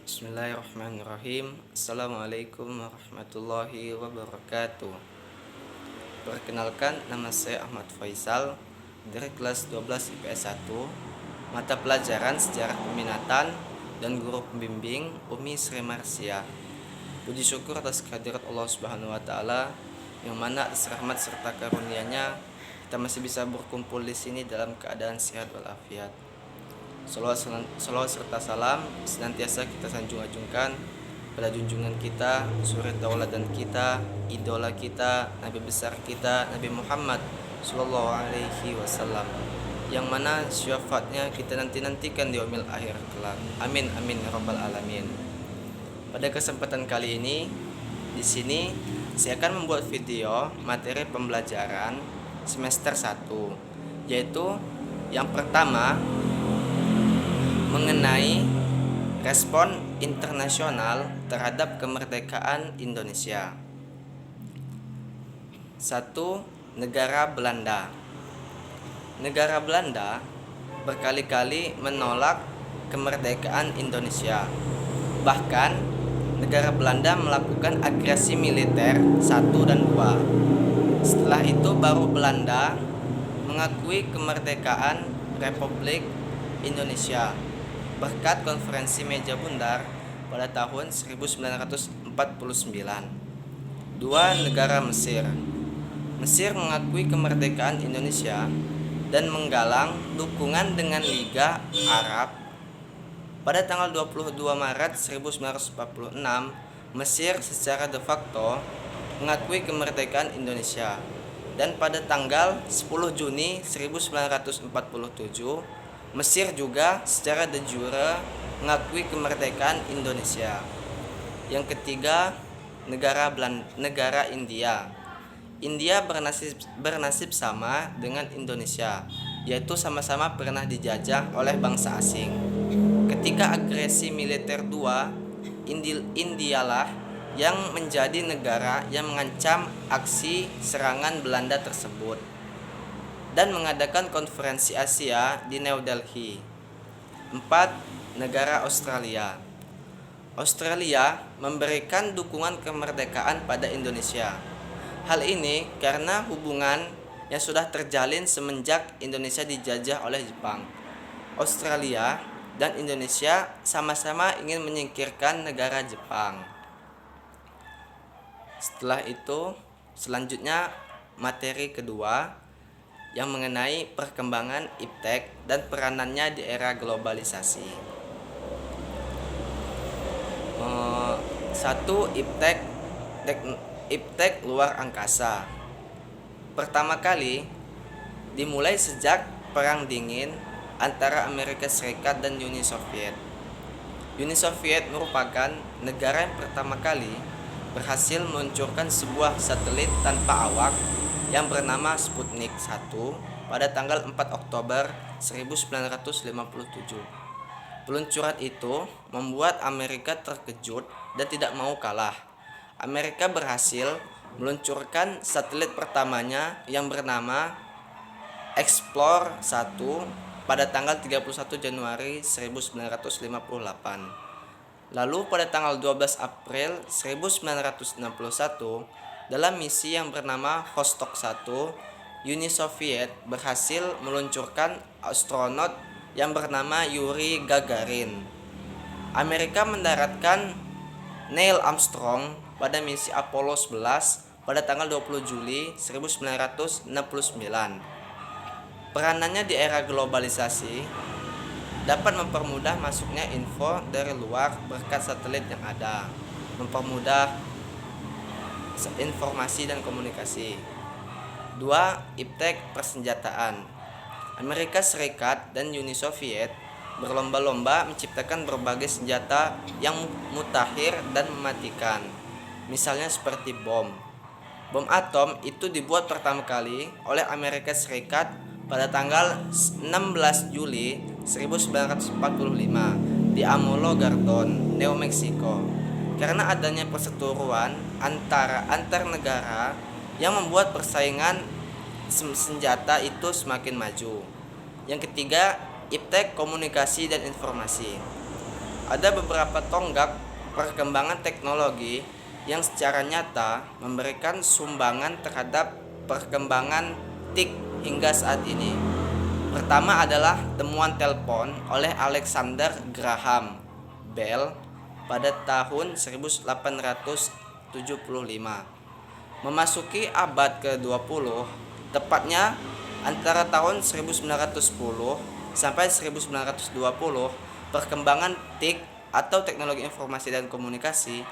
Bismillahirrahmanirrahim. Assalamualaikum warahmatullahi wabarakatuh. Perkenalkan, nama saya Ahmad Faisal dari kelas 12 IPS 1, mata pelajaran Sejarah Peminatan, dan guru pembimbing Umi Sri Marsia. Puji syukur atas kehadirat Allah Subhanahu wa taala yang mana atas rahmat serta karunia-Nya kita masih bisa berkumpul di sini dalam keadaan sehat walafiat. Salawat serta salam senantiasa kita sanjung-ajungkan pada junjungan kita, suri tauladan kita, idola kita, nabi besar kita, Nabi Muhammad sallallahu alaihi wasallam, yang mana syafaatnya kita nanti-nantikan di yaumil akhir kelak. Amin amin ya rabbal alamin. Pada kesempatan kali ini di sini saya akan membuat video materi pembelajaran semester 1, yaitu yang pertama mengenai respon internasional terhadap kemerdekaan Indonesia. 1. Negara Belanda. Negara Belanda berkali-kali menolak kemerdekaan Indonesia. Bahkan negara Belanda melakukan agresi militer 1 dan 2. Setelah itu baru Belanda mengakui kemerdekaan Republik Indonesia berkat konferensi meja bundar pada tahun 1949. 2. Negara Mesir. Mesir mengakui kemerdekaan Indonesia dan menggalang dukungan dengan Liga Arab. Pada tanggal 22 Maret 1946, Mesir secara de facto mengakui kemerdekaan Indonesia, dan pada tanggal 10 Juni 1947 Mesir juga secara de jure mengakui kemerdekaan Indonesia. Yang ketiga, negara India. India bernasib sama dengan Indonesia, yaitu sama-sama pernah dijajah oleh bangsa asing. Ketika agresi militer 2, Indialah yang menjadi negara yang mengancam aksi serangan Belanda tersebut dan mengadakan konferensi Asia di New Delhi. 4. Negara Australia. Australia memberikan dukungan kemerdekaan pada Indonesia. Hal ini karena hubungan yang sudah terjalin semenjak Indonesia dijajah oleh Jepang. Australia dan Indonesia sama-sama ingin menyingkirkan negara Jepang. Setelah itu, selanjutnya materi kedua yang mengenai perkembangan iptek dan peranannya di era globalisasi. 1. Iptek luar angkasa. Pertama kali dimulai sejak Perang Dingin antara Amerika Serikat dan Uni Soviet. Uni Soviet merupakan negara yang pertama kali berhasil meluncurkan sebuah satelit tanpa awak yang bernama Sputnik 1 pada tanggal 4 Oktober 1957. Peluncuran itu membuat Amerika terkejut dan tidak mau kalah. Amerika berhasil meluncurkan satelit pertamanya yang bernama Explorer 1 pada tanggal 31 Januari 1958. Lalu pada tanggal 12 April 1961, dalam misi yang bernama Vostok 1, Uni Soviet berhasil meluncurkan astronot yang bernama Yuri Gagarin. Amerika mendaratkan Neil Armstrong pada misi Apollo 11 pada tanggal 20 Juli 1969. Peranannya di era globalisasi dapat mempermudah masuknya info dari luar berkat satelit yang ada, mempermudah informasi dan komunikasi. 2. Iptek persenjataan. Amerika Serikat dan Uni Soviet berlomba-lomba menciptakan berbagai senjata yang mutakhir dan mematikan. Misalnya seperti bom. Bom atom itu dibuat pertama kali oleh Amerika Serikat pada tanggal 16 Juli 1945 di Amolo Gardon, New Mexico. Karena adanya perseteruan antar negara yang membuat persaingan senjata itu semakin maju. Yang ketiga, iptek komunikasi dan informasi. ada beberapa tonggak perkembangan teknologi yang secara nyata memberikan sumbangan terhadap perkembangan TIK hingga saat ini. Pertama adalah temuan telepon oleh Alexander Graham Bell pada tahun 1875. Memasuki abad ke-20, tepatnya antara tahun 1910 sampai 1920, perkembangan TIK atau teknologi informasi dan komunikasi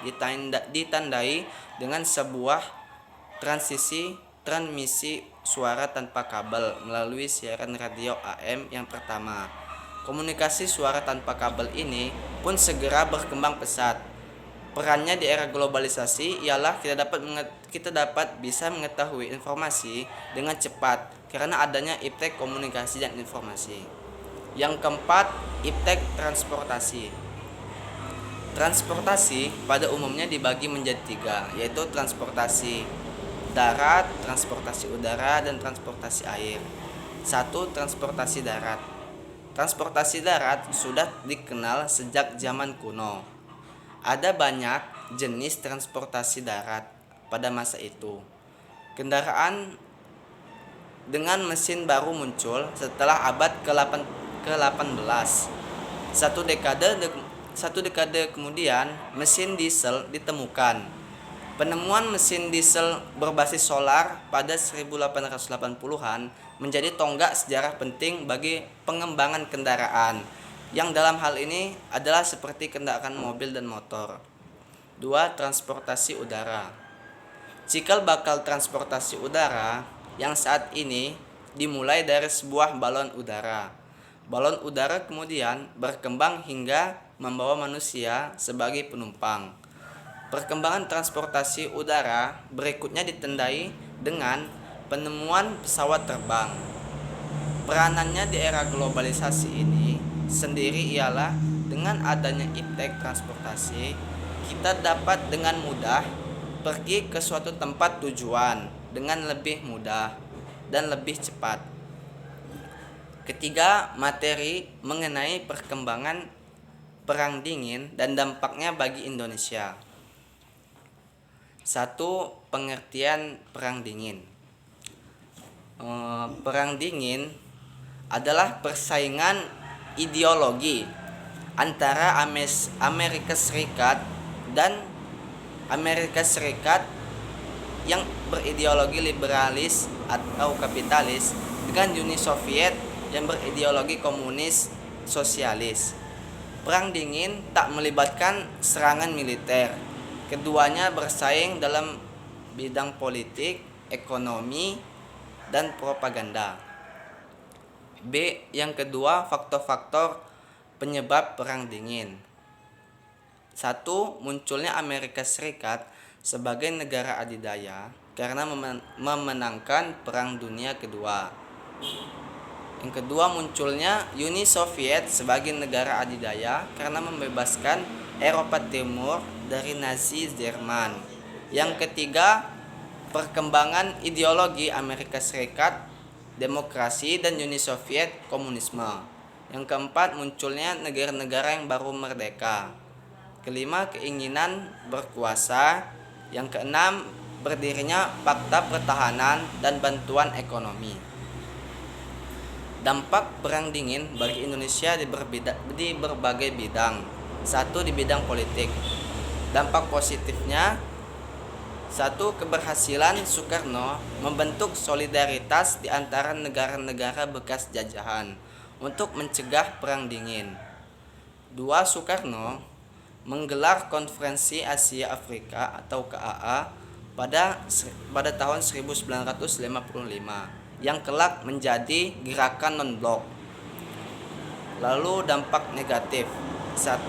ditandai dengan sebuah transmisi suara tanpa kabel melalui siaran radio AM yang pertama. Komunikasi suara tanpa kabel ini pun segera berkembang pesat. Perannya di era globalisasi ialah kita dapat bisa mengetahui informasi dengan cepat karena adanya iptek komunikasi dan informasi. Yang keempat, iptek transportasi. Transportasi pada umumnya dibagi menjadi 3, yaitu transportasi darat, transportasi udara, dan transportasi air. 1. Transportasi darat. Transportasi darat sudah dikenal sejak zaman kuno. Ada banyak jenis transportasi darat pada masa itu. Kendaraan dengan mesin baru muncul setelah abad ke-18. Satu dekade kemudian, mesin diesel ditemukan. Penemuan mesin diesel berbasis solar pada 1880-an menjadi tonggak sejarah penting bagi pengembangan kendaraan, yang dalam hal ini adalah seperti kendaraan mobil dan motor. 2. Transportasi udara. Cikal bakal transportasi udara yang saat ini dimulai dari sebuah balon udara. Balon udara kemudian berkembang hingga membawa manusia sebagai penumpang. Perkembangan transportasi udara berikutnya ditandai dengan penemuan pesawat terbang. Peranannya di era globalisasi ini sendiri ialah dengan adanya iptek transportasi, kita dapat dengan mudah pergi ke suatu tempat tujuan dengan lebih mudah dan lebih cepat. Ketiga, materi mengenai perkembangan Perang Dingin dan dampaknya bagi Indonesia. 1. Pengertian Perang Dingin. Perang Dingin adalah persaingan ideologi antara Amerika Serikat yang berideologi liberalis atau kapitalis dengan Uni Soviet yang berideologi komunis sosialis. Perang Dingin tak melibatkan serangan militer. Keduanya bersaing dalam bidang politik, ekonomi, dan propaganda. B. Yang kedua, faktor-faktor penyebab Perang Dingin. 1. Munculnya Amerika Serikat sebagai negara adidaya karena memenangkan Perang Dunia Kedua. Yang kedua, munculnya Uni Soviet sebagai negara adidaya karena membebaskan Eropa Timur dari Nazi Jerman. Yang ketiga, perkembangan ideologi Amerika Serikat, demokrasi, dan Uni Soviet, komunisme. Yang keempat, munculnya negara-negara yang baru merdeka. Kelima, keinginan berkuasa. Yang keenam, berdirinya Fakta Pertahanan dan bantuan ekonomi. Dampak Perang Dingin bagi Indonesia di berbagai bidang. 1. Di bidang politik. Dampak positifnya: 1. Keberhasilan Soekarno membentuk solidaritas di antara negara-negara bekas jajahan untuk mencegah Perang Dingin. 2. Soekarno menggelar Konferensi Asia Afrika atau KAA pada tahun 1955 yang kelak menjadi gerakan non-blok. Lalu dampak negatif: 1.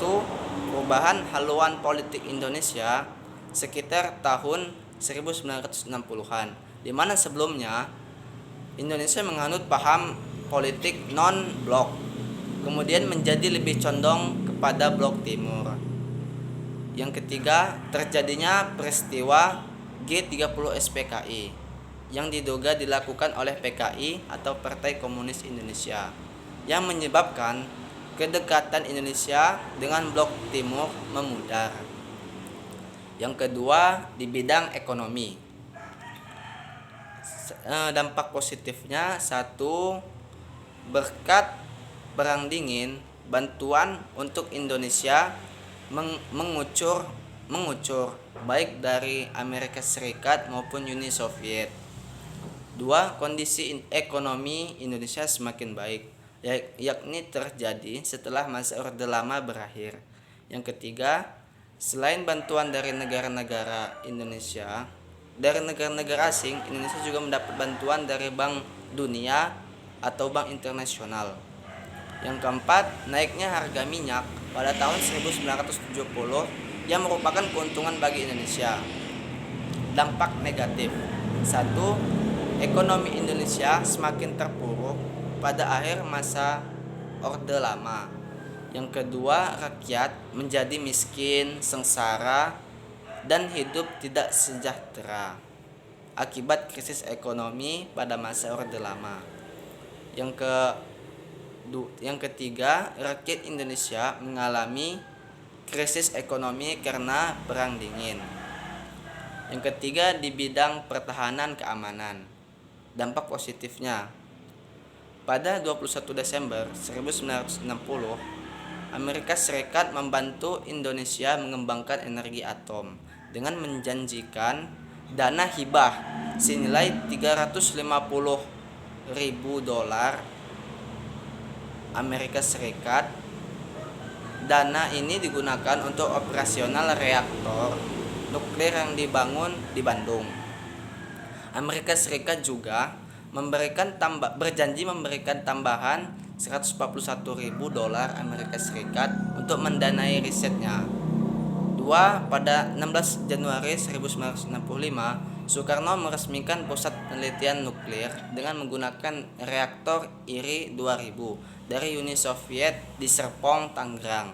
Perubahan haluan politik Indonesia sekitar tahun 1960-an, di mana sebelumnya Indonesia menganut paham politik non-blok, kemudian menjadi lebih condong kepada blok timur. Yang ketiga, terjadinya peristiwa G30 SPKI yang diduga dilakukan oleh PKI atau Partai Komunis Indonesia, yang menyebabkan kedekatan Indonesia dengan blok timur memudar. Yang kedua, di bidang ekonomi. Dampak positifnya, satu, berkat perang dingin, bantuan untuk Indonesia mengucur baik dari Amerika Serikat maupun Uni Soviet. Dua, kondisi ekonomi Indonesia semakin baik, yakni terjadi setelah masa Orde Lama berakhir. Yang ketiga, selain bantuan dari negara-negara asing, Indonesia juga mendapat bantuan dari Bank Dunia atau Bank Internasional. Yang keempat, naiknya harga minyak pada tahun 1970 yang merupakan keuntungan bagi Indonesia. Dampak negatif, satu, ekonomi Indonesia semakin terpuruk pada akhir masa Orde Lama. Yang kedua, rakyat menjadi miskin, sengsara, dan hidup tidak sejahtera akibat krisis ekonomi pada masa Orde Lama. Yang ketiga, rakyat Indonesia mengalami krisis ekonomi karena perang dingin. Yang ketiga, di bidang pertahanan keamanan. Dampak positifnya, pada 21 Desember 1960, Amerika Serikat membantu Indonesia mengembangkan energi atom dengan menjanjikan dana hibah senilai $350.000 Amerika Serikat. Dana ini digunakan untuk operasional reaktor nuklir yang dibangun di Bandung. Amerika Serikat juga berjanji memberikan tambahan $141.000 Amerika Serikat untuk mendanai risetnya. Dua, pada 16 Januari 1965, Soekarno meresmikan pusat penelitian nuklir dengan menggunakan reaktor IRI 2000 dari Uni Soviet di Serpong, Tangerang.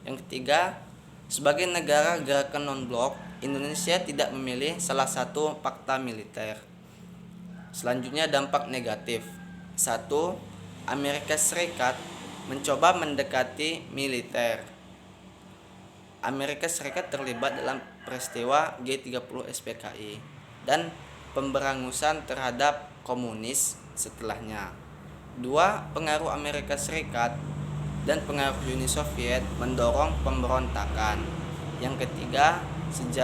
Yang ketiga, sebagai negara gerakan non-blok, Indonesia tidak memilih salah satu fakta militer. Selanjutnya, dampak negatif. Satu, Amerika Serikat mencoba mendekati militer. Amerika Serikat terlibat dalam peristiwa G30 SPKI dan pemberangusan terhadap komunis setelahnya. Dua, pengaruh Amerika Serikat dan pengaruh Uni Soviet mendorong pemberontakan. Yang ketiga,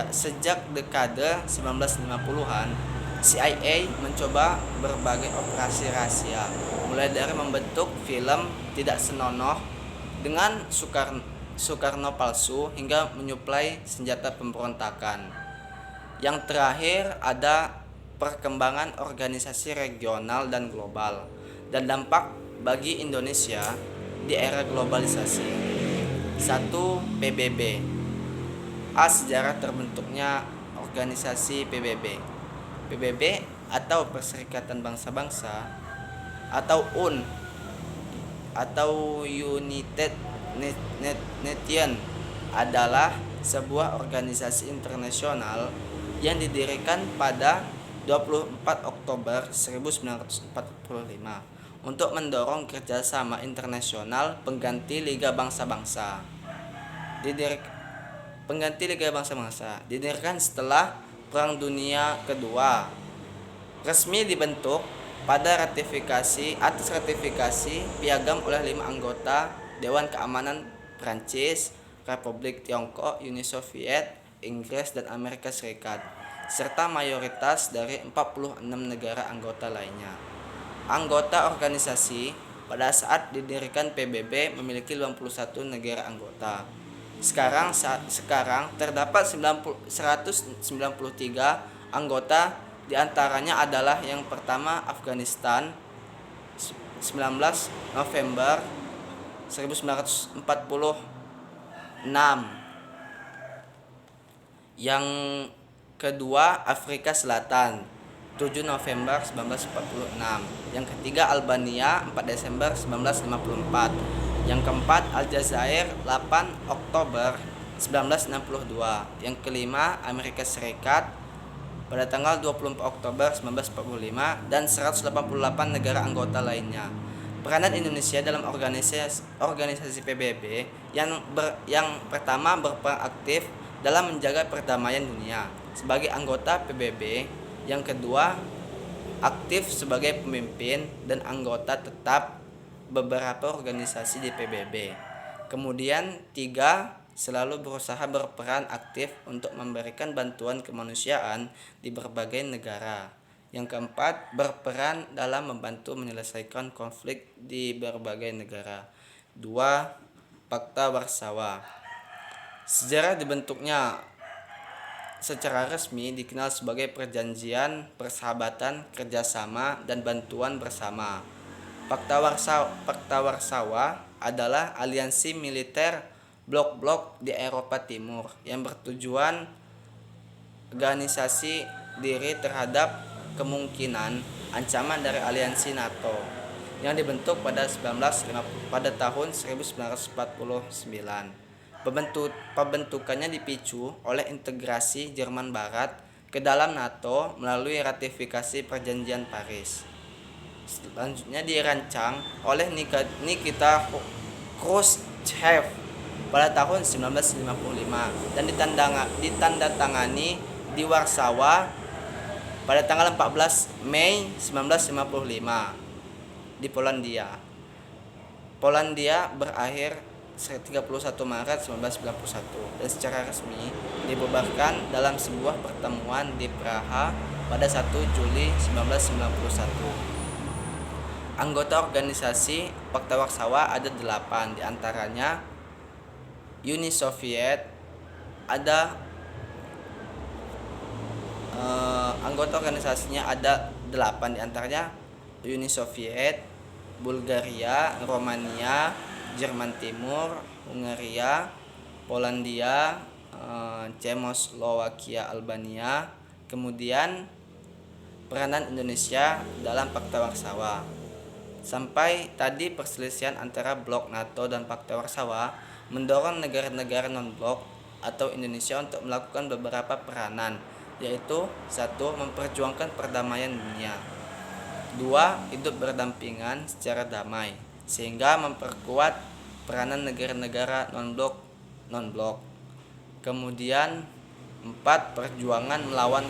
sejak dekade 1950-an, CIA mencoba berbagai operasi rahasia, mulai dari membentuk film tidak senonoh dengan Soekarno palsu hingga menyuplai senjata pemberontakan. Yang terakhir, ada perkembangan organisasi regional dan global dan dampak bagi Indonesia di era globalisasi. 1. PBB. Sejarah terbentuknya organisasi PBB. PBB atau Perserikatan Bangsa-Bangsa atau UN atau United Nations adalah sebuah organisasi internasional yang didirikan pada 24 Oktober 1945 untuk mendorong kerjasama internasional pengganti Liga Bangsa-Bangsa. Didirikan setelah Perang Dunia Kedua. Resmi dibentuk pada atas ratifikasi piagam oleh 5 anggota Dewan Keamanan Prancis, Republik Tiongkok, Uni Soviet, Inggris, dan Amerika Serikat, serta mayoritas dari 46 negara anggota lainnya. Anggota organisasi pada saat didirikan PBB memiliki 51 negara anggota. Sekarang terdapat 193 anggota, diantaranya adalah yang pertama Afghanistan 19 November 1946, yang kedua Afrika Selatan 7 November 1946, yang ketiga Albania 4 Desember 1954, yang keempat Aljazair 8 Oktober 1962, yang kelima Amerika Serikat pada tanggal 24 Oktober 1945 dan 188 negara anggota lainnya. Peranan Indonesia dalam organisasi PBB yang pertama berperan aktif dalam menjaga perdamaian dunia sebagai anggota PBB, yang kedua aktif sebagai pemimpin dan anggota tetap beberapa organisasi di PBB. Kemudian tiga, selalu berusaha berperan aktif untuk memberikan bantuan kemanusiaan di berbagai negara. Yang keempat, berperan dalam membantu menyelesaikan konflik di berbagai negara. 2. Fakta Warsawa. Sejarah dibentuknya secara resmi dikenal sebagai perjanjian persahabatan, kerjasama, dan bantuan bersama. Fakta Warsawa adalah aliansi militer blok-blok di Eropa Timur yang bertujuan organisasi diri terhadap kemungkinan ancaman dari aliansi NATO yang dibentuk pada tahun 1949. Pembentukannya dipicu oleh integrasi Jerman Barat ke dalam NATO melalui ratifikasi Perjanjian Paris. Selanjutnya dirancang oleh Nikita Khrushchev pada tahun 1955 dan ditandatangani di Warsawa pada tanggal 14 Mei 1955 di Polandia. Polandia berakhir 31 Maret 1991 dan secara resmi dibubarkan dalam sebuah pertemuan di Praha pada 1 Juli 1991. Anggota organisasi Fakta Warsawa ada 8, diantaranya Uni Soviet. Anggota organisasinya ada 8, diantaranya Uni Soviet, Bulgaria, Romania, Jerman Timur, Hungaria, Polandia, Cekoslowakia, Albania. Kemudian peranan Indonesia dalam Fakta Warsawa. Sampai tadi perselisihan antara blok NATO dan Fakta Warsawa mendorong negara-negara non-blok atau Indonesia untuk melakukan beberapa peranan, yaitu 1. Memperjuangkan perdamaian dunia. 2. Hidup berdampingan secara damai sehingga memperkuat peranan negara-negara non-blok. Kemudian 4. Perjuangan melawan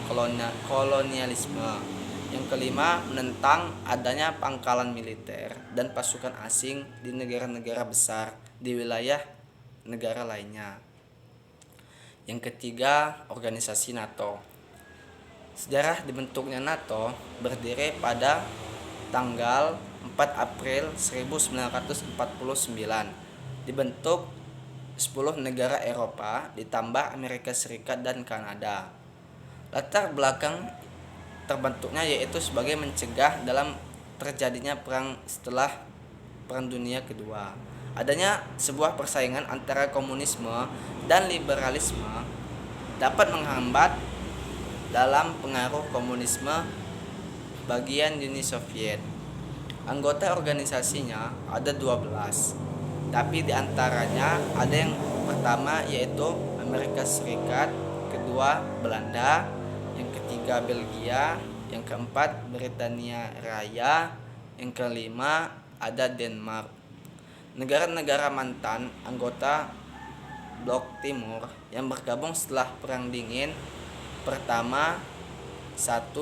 kolonialisme. Yang kelima, menentang adanya pangkalan militer dan pasukan asing di negara-negara besar di wilayah negara lainnya. Yang ketiga, organisasi NATO. Sejarah dibentuknya NATO berdiri pada tanggal 4 April 1949. Dibentuk 10 negara Eropa ditambah Amerika Serikat dan Kanada. Latar belakang terbentuknya yaitu sebagai mencegah dalam terjadinya perang setelah Perang Dunia Kedua. Adanya sebuah persaingan antara komunisme dan liberalisme dapat menghambat dalam pengaruh komunisme bagian Uni Soviet. Anggota organisasinya ada 12, tapi diantaranya ada yang pertama yaitu Amerika Serikat, kedua Belanda, yang ketiga Belgia, yang keempat Britania Raya, yang kelima ada Denmark. Negara-negara mantan anggota Blok Timur yang bergabung setelah Perang Dingin. Pertama, 1.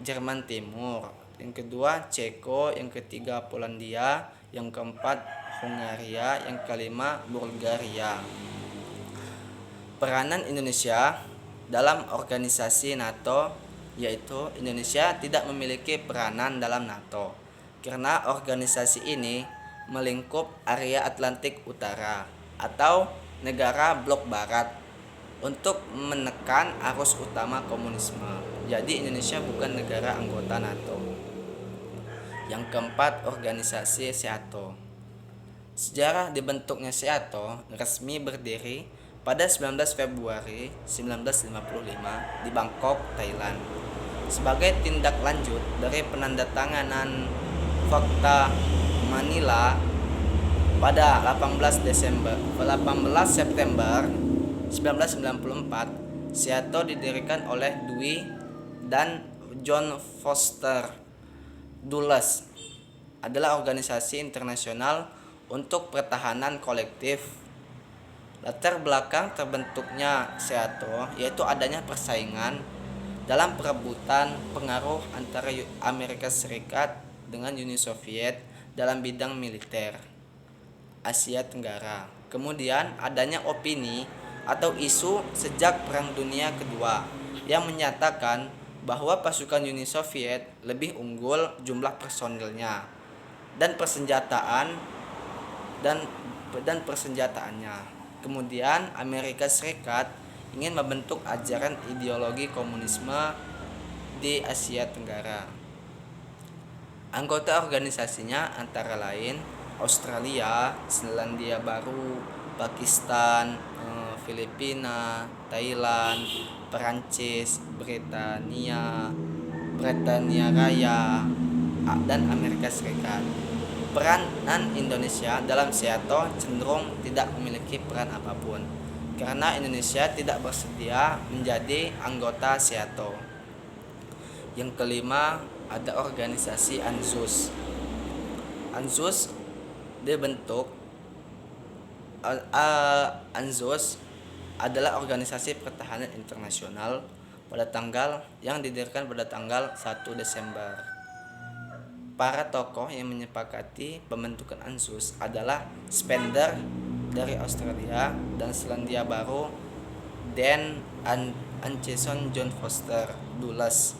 Jerman Timur, yang kedua Ceko, yang ketiga Polandia, yang keempat Hungaria, yang kelima Bulgaria. Peranan Indonesia dalam organisasi NATO, yaitu Indonesia tidak memiliki peranan dalam NATO karena organisasi ini melingkup area Atlantik Utara atau negara blok barat untuk menekan arus utama komunisme. Jadi Indonesia bukan negara anggota NATO. Yang keempat, organisasi SEATO. Sejarah dibentuknya SEATO resmi berdiri pada 19 Februari 1955 di Bangkok, Thailand. Sebagai tindak lanjut dari penandatanganan Fakta Manila pada 18 September 1994, SEATO didirikan oleh Dewey dan John Foster Dulles adalah organisasi internasional untuk pertahanan kolektif. Latar belakang terbentuknya SEATO yaitu adanya persaingan dalam perebutan pengaruh antara Amerika Serikat dengan Uni Soviet dalam bidang militer Asia Tenggara. Kemudian adanya opini atau isu sejak Perang Dunia Kedua yang menyatakan bahwa pasukan Uni Soviet lebih unggul jumlah personilnya dan persenjataan dan persenjataannya. Kemudian Amerika Serikat ingin membentuk ajaran ideologi komunisme di Asia Tenggara. Anggota organisasinya antara lain Australia, Selandia Baru, Pakistan, Filipina, Thailand, Perancis, Britania Raya, dan Amerika Serikat. Peranan Indonesia dalam SEATO cenderung tidak memiliki peran apapun karena Indonesia tidak bersedia menjadi anggota SEATO. Yang kelima, ada organisasi ANZUS. ANZUS dibentuk ANZUS adalah organisasi pertahanan internasional yang didirikan pada tanggal 1 Desember. Para tokoh yang menyepakati pembentukan ANZUS adalah Spender dari Australia dan Selandia Baru, Dan Acheson, John Foster Dulles,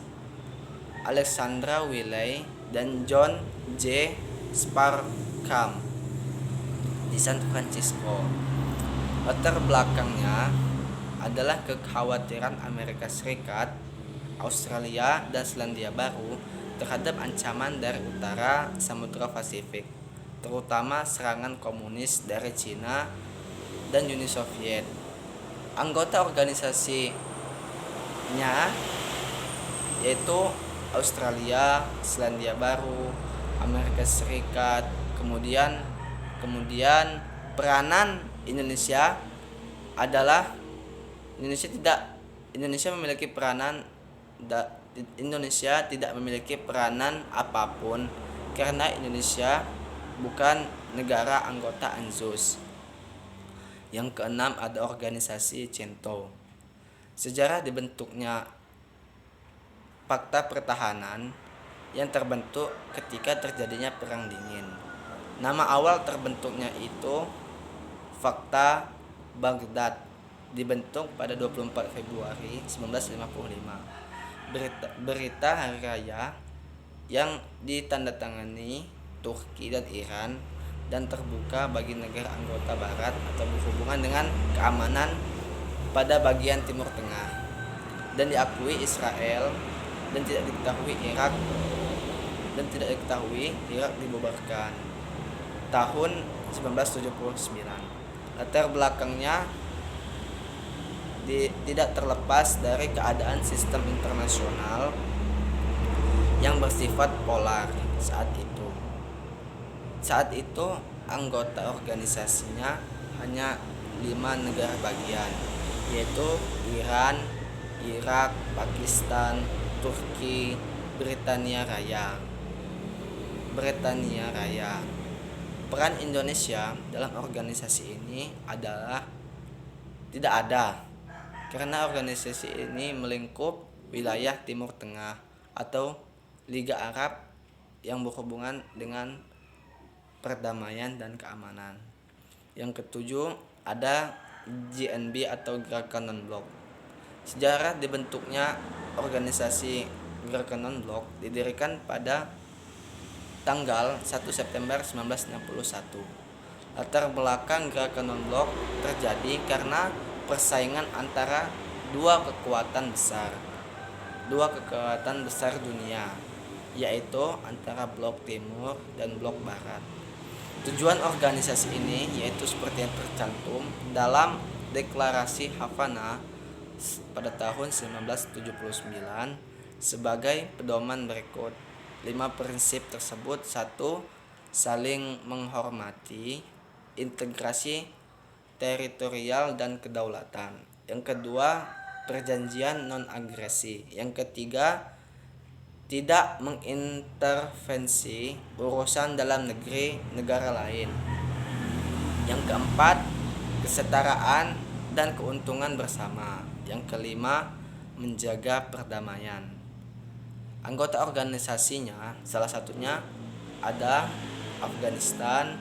Alexandra Wiley, dan John J. Sparkham di San Francisco. Latar belakangnya adalah kekhawatiran Amerika Serikat, Australia, dan Selandia Baru terhadap ancaman dari utara Samudra Pasifik, terutama serangan komunis dari Cina dan Uni Soviet. Anggota organisasinya yaitu Australia, Selandia Baru, Amerika Serikat. Kemudian peranan Indonesia adalah Indonesia tidak memiliki peranan apapun karena Indonesia bukan negara anggota ANZUS. Yang keenam, ada organisasi CENTO. Sejarah dibentuknya Fakta Pertahanan yang terbentuk ketika terjadinya Perang Dingin. Nama awal terbentuknya itu Fakta Baghdad, dibentuk pada 24 Februari 1955. Berita hari raya yang ditandatangani Turki dan Iran dan terbuka bagi negara anggota barat atau berhubungan dengan keamanan pada bagian Timur Tengah, dan diakui Israel dan tidak diketahui Irak dibubarkan tahun 1979. Latar belakangnya tidak terlepas dari keadaan sistem internasional yang bersifat polar saat itu. Saat itu anggota organisasinya hanya 5 negara bagian, yaitu Iran, Irak, Pakistan, Turki, Britania Raya. Peran Indonesia dalam organisasi ini tidak ada karena organisasi ini melingkup wilayah Timur Tengah atau Liga Arab yang berhubungan dengan perdamaian dan keamanan. Yang ketujuh, ada GNB atau Gerakan Non-Blok. Sejarah dibentuknya organisasi Gerakan Non-Blok didirikan pada tanggal 1 September 1961. Latar belakang Gerakan Non-Blok terjadi karena persaingan antara dua kekuatan besar dunia, yaitu antara Blok Timur dan Blok Barat. Tujuan organisasi ini yaitu seperti yang tercantum dalam Deklarasi Havana pada tahun 1979 sebagai pedoman berikut. 5 prinsip tersebut: 1. Saling menghormati, integrasi teritorial dan kedaulatan. Yang kedua, perjanjian non-agresi. Yang ketiga, tidak mengintervensi urusan dalam negeri negara lain. Yang keempat, kesetaraan dan keuntungan bersama. Yang kelima, menjaga perdamaian. Anggota organisasinya salah satunya ada Afghanistan,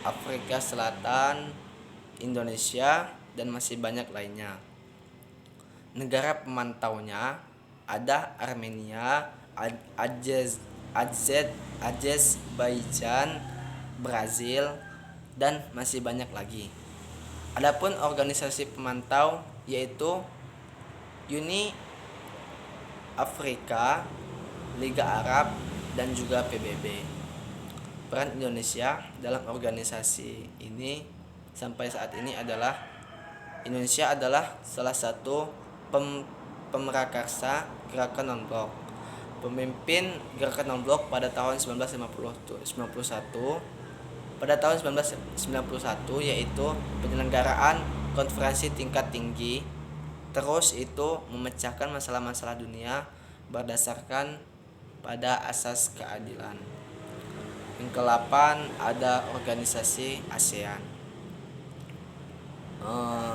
Afrika Selatan, Indonesia, dan masih banyak lainnya. Negara pemantaunya ada Armenia, Azerbaijan, Brazil, dan masih banyak lagi. Adapun organisasi pemantau yaitu Uni Afrika, Liga Arab, dan juga PBB. Peran Indonesia dalam organisasi ini sampai saat ini adalah Indonesia adalah salah satu pemrakarsa gerakan non-blok. Pemimpin gerakan non-blok pada tahun 1991 yaitu penyelenggaraan konferensi tingkat tinggi. Terus itu memecahkan masalah-masalah dunia berdasarkan pada asas keadilan. Yang ke-8 ada organisasi ASEAN.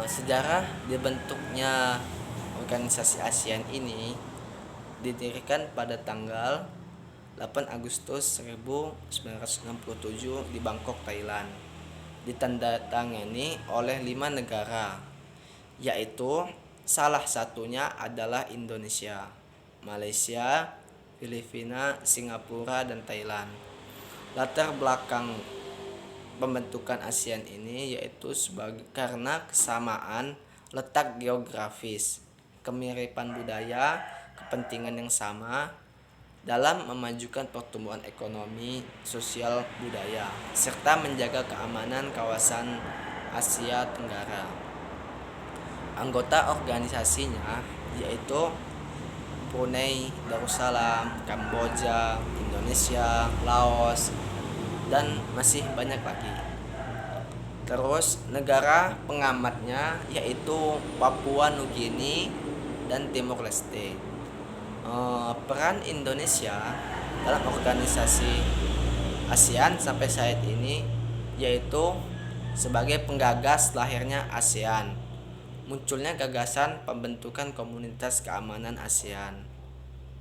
Sejarah dibentuknya organisasi ASEAN ini didirikan pada tanggal 8 Agustus 1967 di Bangkok, Thailand. Ditandatangani oleh 5 negara, yaitu salah satunya adalah Indonesia, Malaysia, Filipina, Singapura, dan Thailand. Latar belakang pembentukan ASEAN ini yaitu karena kesamaan letak geografis, kemiripan budaya, kepentingan yang sama dalam memajukan pertumbuhan ekonomi, sosial, budaya, serta menjaga keamanan kawasan Asia Tenggara. Anggota organisasinya yaitu Brunei Darussalam, Kamboja, Indonesia, Laos, dan masih banyak lagi. Terus negara pengamatnya yaitu Papua Nugini dan Timor Leste. Peran Indonesia dalam organisasi ASEAN sampai saat ini yaitu sebagai penggagas lahirnya ASEAN, munculnya gagasan pembentukan komunitas keamanan ASEAN,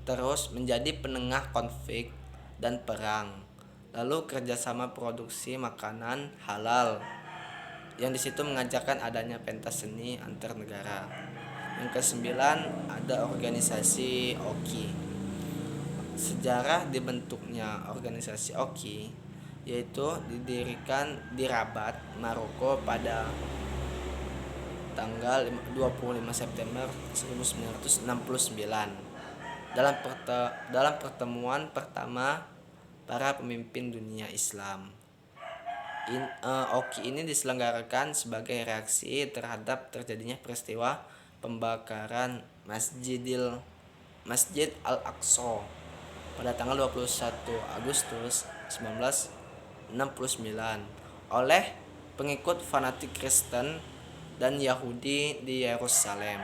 terus menjadi penengah konflik dan perang, lalu kerjasama produksi makanan halal, yang disitu mengajarkan adanya pentas seni antar negara. Yang ke-9 ada organisasi OKI. Sejarah dibentuknya organisasi OKI yaitu didirikan di Rabat, Maroko pada tanggal 25 September 1969 dalam pertemuan pertama para pemimpin dunia Islam. OKI ini diselenggarakan sebagai reaksi terhadap terjadinya peristiwa pembakaran Masjid Al-Aqsa pada tanggal 21 Agustus 1969 oleh pengikut fanatik Kristen dan Yahudi di Yerusalem.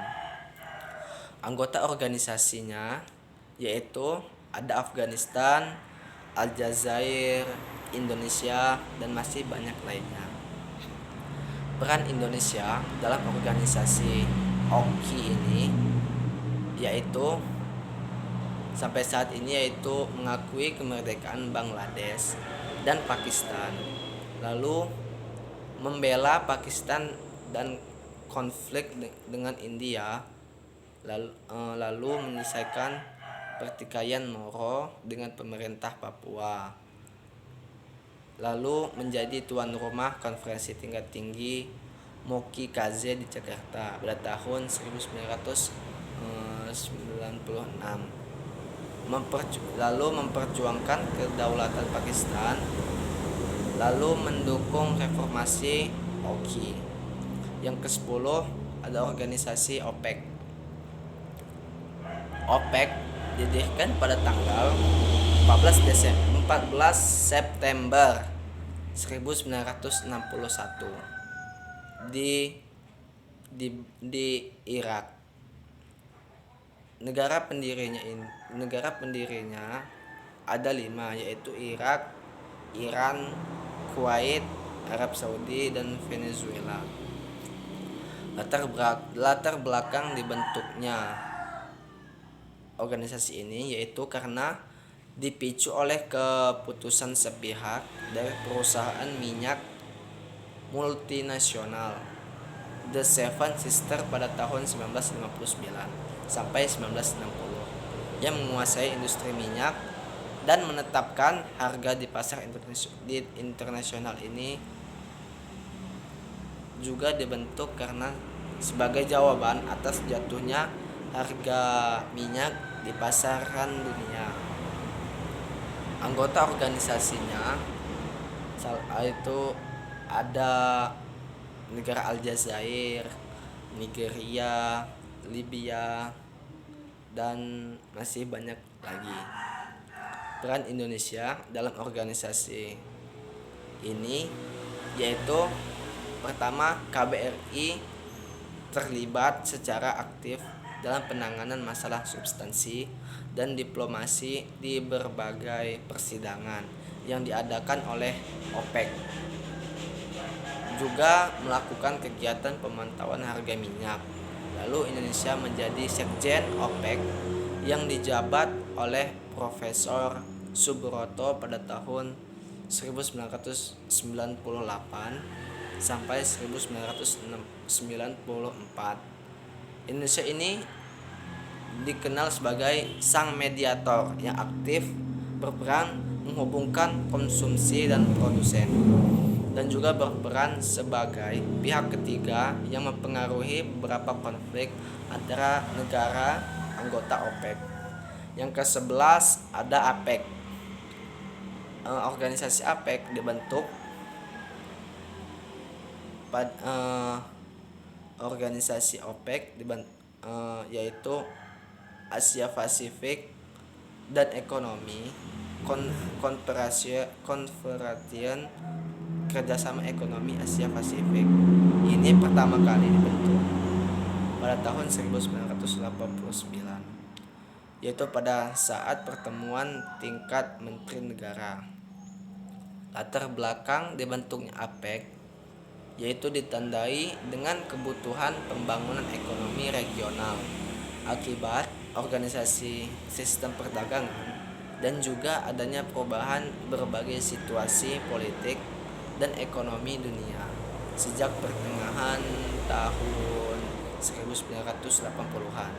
Anggota organisasinya yaitu ada Afghanistan, Aljazair, Indonesia, dan masih banyak lainnya. Peran Indonesia dalam organisasi OKI ini yaitu sampai saat ini yaitu mengakui kemerdekaan Bangladesh dan Pakistan, lalu membela Pakistan dan konflik dengan India, lalu menyelesaikan pertikaian Moro dengan pemerintah Papua, lalu menjadi tuan rumah konferensi tingkat tinggi Moki KZ di Jakarta pada tahun 1996, lalu memperjuangkan kedaulatan Pakistan, lalu mendukung reformasi OKI. Yang ke-10 ada organisasi OPEC. OPEC didirikan pada tanggal 14 September 1961 di Irak. negara pendirinya ada 5, yaitu Irak, Iran, Kuwait, Arab Saudi, dan Venezuela. Latar belakang dibentuknya organisasi ini yaitu karena dipicu oleh keputusan sepihak dari perusahaan minyak multinasional The Seven Sisters pada tahun 1959 sampai 1960 yang menguasai industri minyak dan menetapkan harga di pasar internasional. Ini juga dibentuk karena sebagai jawaban atas jatuhnya harga minyak di pasaran dunia. Anggota organisasinya itu ada negara Aljazair, Nigeria, Libya, dan masih banyak lagi. Peran Indonesia dalam organisasi ini yaitu pertama, KBRI terlibat secara aktif dalam penanganan masalah substansi dan diplomasi di berbagai persidangan yang diadakan oleh OPEC. Juga melakukan kegiatan pemantauan harga minyak. Lalu Indonesia menjadi sekjen OPEC yang dijabat oleh Profesor Subroto pada tahun 1998 sampai 1994. Indonesia ini dikenal sebagai sang mediator yang aktif berperan menghubungkan konsumsi dan produsen, dan juga berperan sebagai pihak ketiga yang mempengaruhi beberapa konflik antara negara anggota OPEC. Yang ke-11 ada APEC. Organisasi APEC dibentuk organisasi OPEC yaitu Asia Pasifik dan Ekonomi Confederation Kerjasama Ekonomi Asia Pasifik. Ini pertama kali dibentuk pada tahun 1989, yaitu pada saat pertemuan tingkat menteri negara. Latar belakang dibentuknya APEC yaitu ditandai dengan kebutuhan pembangunan ekonomi regional akibat organisasi sistem perdagangan dan juga adanya perubahan berbagai situasi politik dan ekonomi dunia sejak pertengahan tahun 1980-an.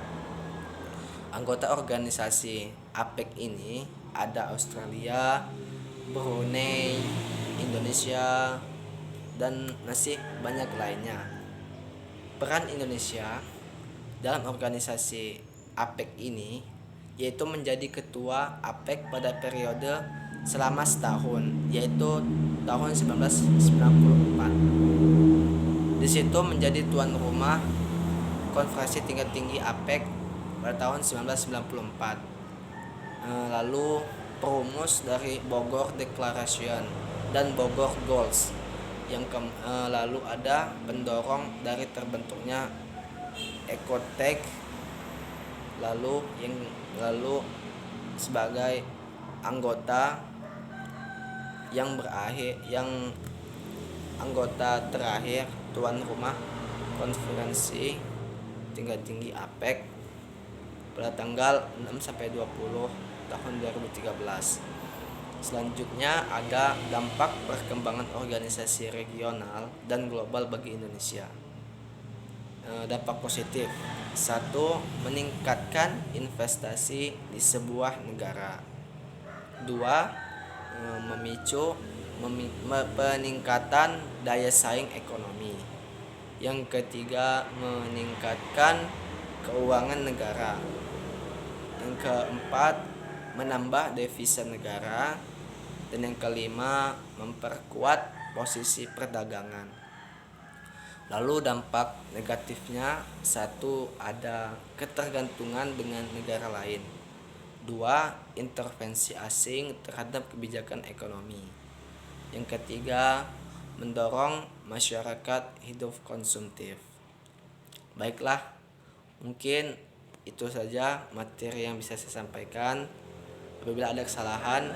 Anggota organisasi APEC ini ada Australia, Brunei, Indonesia, dan masih banyak lainnya. Peran Indonesia dalam organisasi APEC ini yaitu menjadi ketua APEC pada periode selama setahun, yaitu tahun 1994. Di situ menjadi tuan rumah konferensi tingkat tinggi APEC pada tahun 1994. Lalu perumus dari Bogor Declaration dan Bogor Goals. Lalu ada pendorong dari terbentuknya Ecotech, lalu sebagai anggota anggota terakhir tuan rumah konferensi tingkat tinggi APEC pada tanggal 6 sampai 20 tahun 2013. Selanjutnya ada dampak perkembangan organisasi regional dan global bagi Indonesia. Dampak positif. 1. Meningkatkan investasi di sebuah negara. 2. Memicu peningkatan daya saing ekonomi. Yang ketiga, meningkatkan keuangan negara. Yang keempat, menambah devisa negara. Dan yang kelima, memperkuat posisi perdagangan. Lalu dampak negatifnya, 1. Ada ketergantungan dengan negara lain. 2. Intervensi asing terhadap kebijakan ekonomi. Yang ketiga, mendorong masyarakat hidup konsumtif. Baiklah, mungkin Itu saja materi yang bisa saya sampaikan. Apabila ada kesalahan,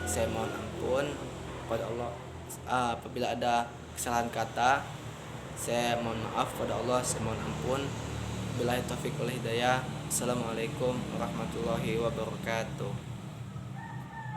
saya mohon ampun pada Allah. Apabila ada kesalahan kata, saya mohon maaf pada Allah, saya mohon ampun. Billahi taufiq wal hidayah. Assalamualaikum warahmatullahi wabarakatuh.